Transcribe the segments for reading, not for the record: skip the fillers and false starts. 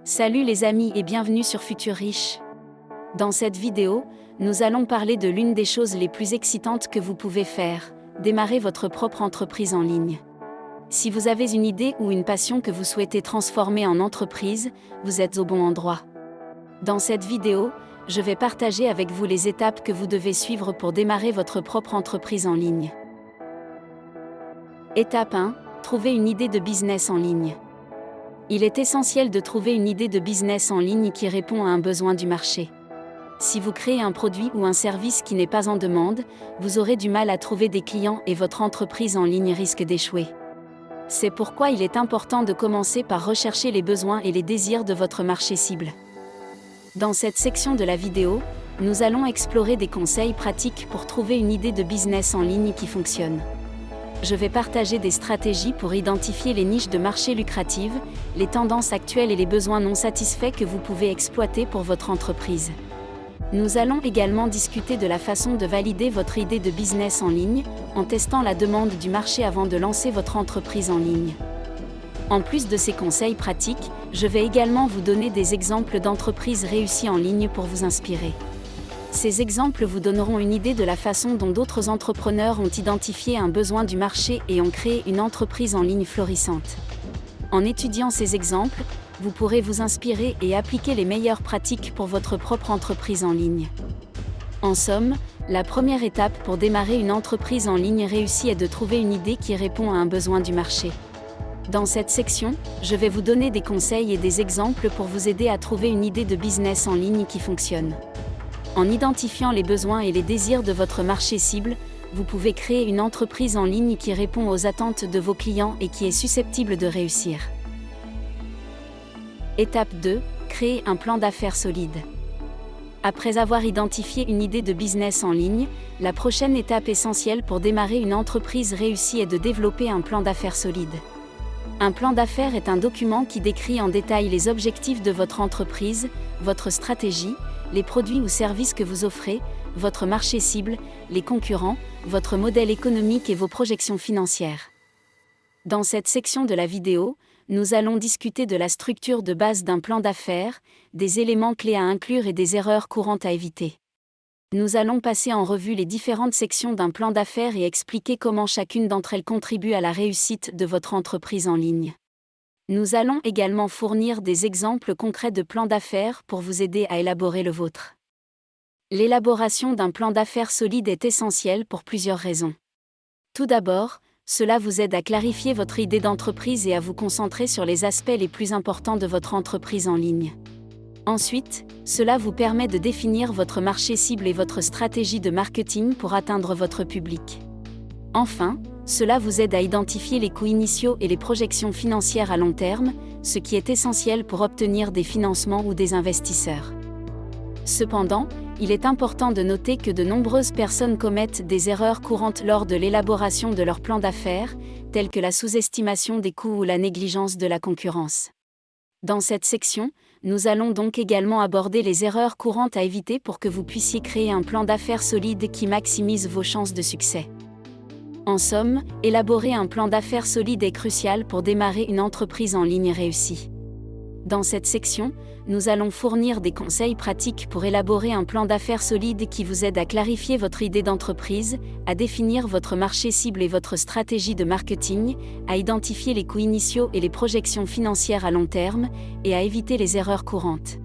Salut les amis et bienvenue sur Futur Riche. Dans cette vidéo, nous allons parler de l'une des choses les plus excitantes que vous pouvez faire, démarrer votre propre entreprise en ligne. Si vous avez une idée ou une passion que vous souhaitez transformer en entreprise, vous êtes au bon endroit. Dans cette vidéo, je vais partager avec vous les étapes que vous devez suivre pour démarrer votre propre entreprise en ligne. Étape 1. Trouver une idée de business en ligne. Il est essentiel de trouver une idée de business en ligne qui répond à un besoin du marché. Si vous créez un produit ou un service qui n'est pas en demande, vous aurez du mal à trouver des clients et votre entreprise en ligne risque d'échouer. C'est pourquoi il est important de commencer par rechercher les besoins et les désirs de votre marché cible. Dans cette section de la vidéo, nous allons explorer des conseils pratiques pour trouver une idée de business en ligne qui fonctionne. Je vais partager des stratégies pour identifier les niches de marché lucratives, les tendances actuelles et les besoins non satisfaits que vous pouvez exploiter pour votre entreprise. Nous allons également discuter de la façon de valider votre idée de business en ligne, en testant la demande du marché avant de lancer votre entreprise en ligne. En plus de ces conseils pratiques, je vais également vous donner des exemples d'entreprises réussies en ligne pour vous inspirer. Ces exemples vous donneront une idée de la façon dont d'autres entrepreneurs ont identifié un besoin du marché et ont créé une entreprise en ligne florissante. En étudiant ces exemples, vous pourrez vous inspirer et appliquer les meilleures pratiques pour votre propre entreprise en ligne. En somme, la première étape pour démarrer une entreprise en ligne réussie est de trouver une idée qui répond à un besoin du marché. Dans cette section, je vais vous donner des conseils et des exemples pour vous aider à trouver une idée de business en ligne qui fonctionne. En identifiant les besoins et les désirs de votre marché cible, vous pouvez créer une entreprise en ligne qui répond aux attentes de vos clients et qui est susceptible de réussir. Étape 2. Créer un plan d'affaires solide. Après avoir identifié une idée de business en ligne, la prochaine étape essentielle pour démarrer une entreprise réussie est de développer un plan d'affaires solide. Un plan d'affaires est un document qui décrit en détail les objectifs de votre entreprise, votre stratégie, les produits ou services que vous offrez, votre marché cible, les concurrents, votre modèle économique et vos projections financières. Dans cette section de la vidéo, nous allons discuter de la structure de base d'un plan d'affaires, des éléments clés à inclure et des erreurs courantes à éviter. Nous allons passer en revue les différentes sections d'un plan d'affaires et expliquer comment chacune d'entre elles contribue à la réussite de votre entreprise en ligne. Nous allons également fournir des exemples concrets de plans d'affaires pour vous aider à élaborer le vôtre. L'élaboration d'un plan d'affaires solide est essentielle pour plusieurs raisons. Tout d'abord, cela vous aide à clarifier votre idée d'entreprise et à vous concentrer sur les aspects les plus importants de votre entreprise en ligne. Ensuite, cela vous permet de définir votre marché cible et votre stratégie de marketing pour atteindre votre public. Enfin, cela vous aide à identifier les coûts initiaux et les projections financières à long terme, ce qui est essentiel pour obtenir des financements ou des investisseurs. Cependant, il est important de noter que de nombreuses personnes commettent des erreurs courantes lors de l'élaboration de leur plan d'affaires, telles que la sous-estimation des coûts ou la négligence de la concurrence. Dans cette section, nous allons donc également aborder les erreurs courantes à éviter pour que vous puissiez créer un plan d'affaires solide qui maximise vos chances de succès. En somme, élaborer un plan d'affaires solide est crucial pour démarrer une entreprise en ligne réussie. Dans cette section, nous allons fournir des conseils pratiques pour élaborer un plan d'affaires solide qui vous aide à clarifier votre idée d'entreprise, à définir votre marché cible et votre stratégie de marketing, à identifier les coûts initiaux et les projections financières à long terme, et à éviter les erreurs courantes.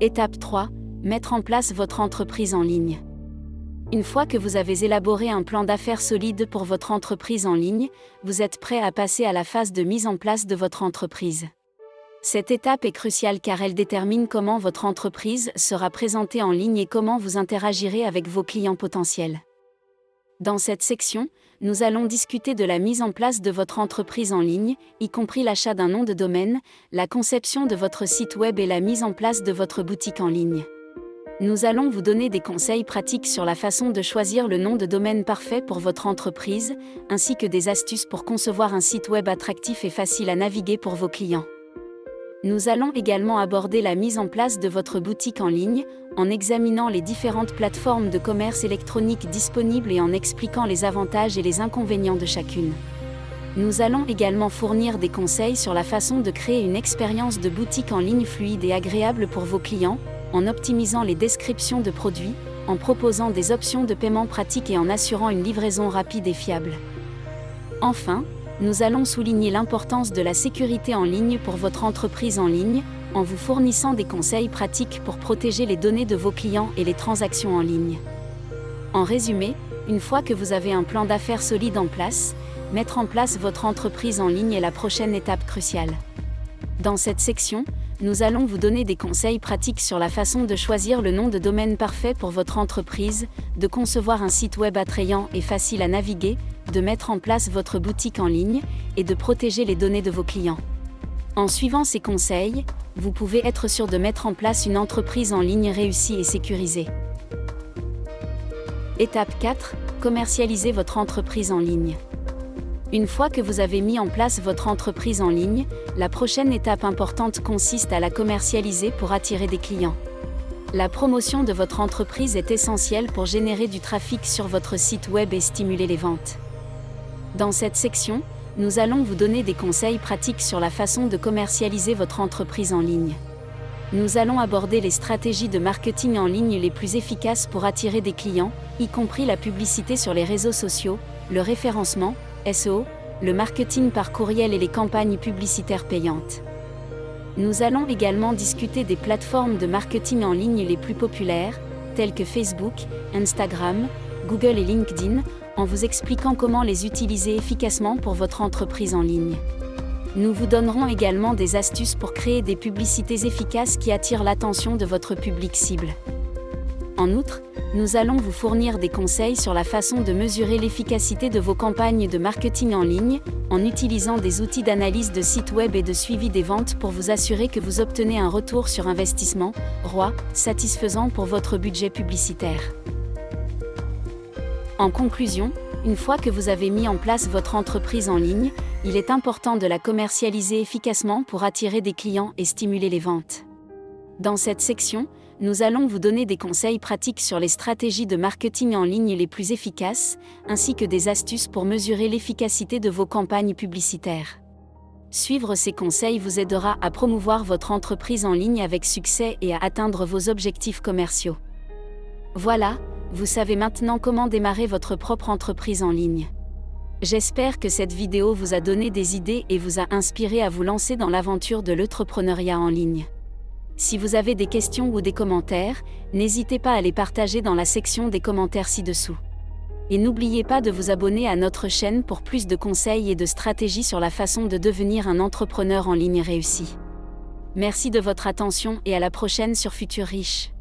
Étape 3. Mettre en place votre entreprise en ligne. Une fois que vous avez élaboré un plan d'affaires solide pour votre entreprise en ligne, vous êtes prêt à passer à la phase de mise en place de votre entreprise. Cette étape est cruciale car elle détermine comment votre entreprise sera présentée en ligne et comment vous interagirez avec vos clients potentiels. Dans cette section, nous allons discuter de la mise en place de votre entreprise en ligne, y compris l'achat d'un nom de domaine, la conception de votre site web et la mise en place de votre boutique en ligne. Nous allons vous donner des conseils pratiques sur la façon de choisir le nom de domaine parfait pour votre entreprise, ainsi que des astuces pour concevoir un site web attractif et facile à naviguer pour vos clients. Nous allons également aborder la mise en place de votre boutique en ligne, en examinant les différentes plateformes de commerce électronique disponibles et en expliquant les avantages et les inconvénients de chacune. Nous allons également fournir des conseils sur la façon de créer une expérience de boutique en ligne fluide et agréable pour vos clients, en optimisant les descriptions de produits, en proposant des options de paiement pratiques et en assurant une livraison rapide et fiable. Enfin, nous allons souligner l'importance de la sécurité en ligne pour votre entreprise en ligne, en vous fournissant des conseils pratiques pour protéger les données de vos clients et les transactions en ligne. En résumé, une fois que vous avez un plan d'affaires solide en place, mettre en place votre entreprise en ligne est la prochaine étape cruciale. Dans cette section, nous allons vous donner des conseils pratiques sur la façon de choisir le nom de domaine parfait pour votre entreprise, de concevoir un site web attrayant et facile à naviguer, de mettre en place votre boutique en ligne et de protéger les données de vos clients. En suivant ces conseils, vous pouvez être sûr de mettre en place une entreprise en ligne réussie et sécurisée. Étape 4. Commercialisez votre entreprise en ligne. Une fois que vous avez mis en place votre entreprise en ligne, la prochaine étape importante consiste à la commercialiser pour attirer des clients. La promotion de votre entreprise est essentielle pour générer du trafic sur votre site web et stimuler les ventes. Dans cette section, nous allons vous donner des conseils pratiques sur la façon de commercialiser votre entreprise en ligne. Nous allons aborder les stratégies de marketing en ligne les plus efficaces pour attirer des clients, y compris la publicité sur les réseaux sociaux, le référencement, SEO, le marketing par courriel et les campagnes publicitaires payantes. Nous allons également discuter des plateformes de marketing en ligne les plus populaires, telles que Facebook, Instagram, Google et LinkedIn, en vous expliquant comment les utiliser efficacement pour votre entreprise en ligne. Nous vous donnerons également des astuces pour créer des publicités efficaces qui attirent l'attention de votre public cible. En outre, nous allons vous fournir des conseils sur la façon de mesurer l'efficacité de vos campagnes de marketing en ligne, en utilisant des outils d'analyse de site web et de suivi des ventes pour vous assurer que vous obtenez un retour sur investissement, ROI, satisfaisant pour votre budget publicitaire. En conclusion, une fois que vous avez mis en place votre entreprise en ligne, il est important de la commercialiser efficacement pour attirer des clients et stimuler les ventes. Dans cette section, nous allons vous donner des conseils pratiques sur les stratégies de marketing en ligne les plus efficaces, ainsi que des astuces pour mesurer l'efficacité de vos campagnes publicitaires. Suivre ces conseils vous aidera à promouvoir votre entreprise en ligne avec succès et à atteindre vos objectifs commerciaux. Voilà, vous savez maintenant comment démarrer votre propre entreprise en ligne. J'espère que cette vidéo vous a donné des idées et vous a inspiré à vous lancer dans l'aventure de l'entrepreneuriat en ligne. Si vous avez des questions ou des commentaires, n'hésitez pas à les partager dans la section des commentaires ci-dessous. Et n'oubliez pas de vous abonner à notre chaîne pour plus de conseils et de stratégies sur la façon de devenir un entrepreneur en ligne réussi. Merci de votre attention et à la prochaine sur Futur Riche.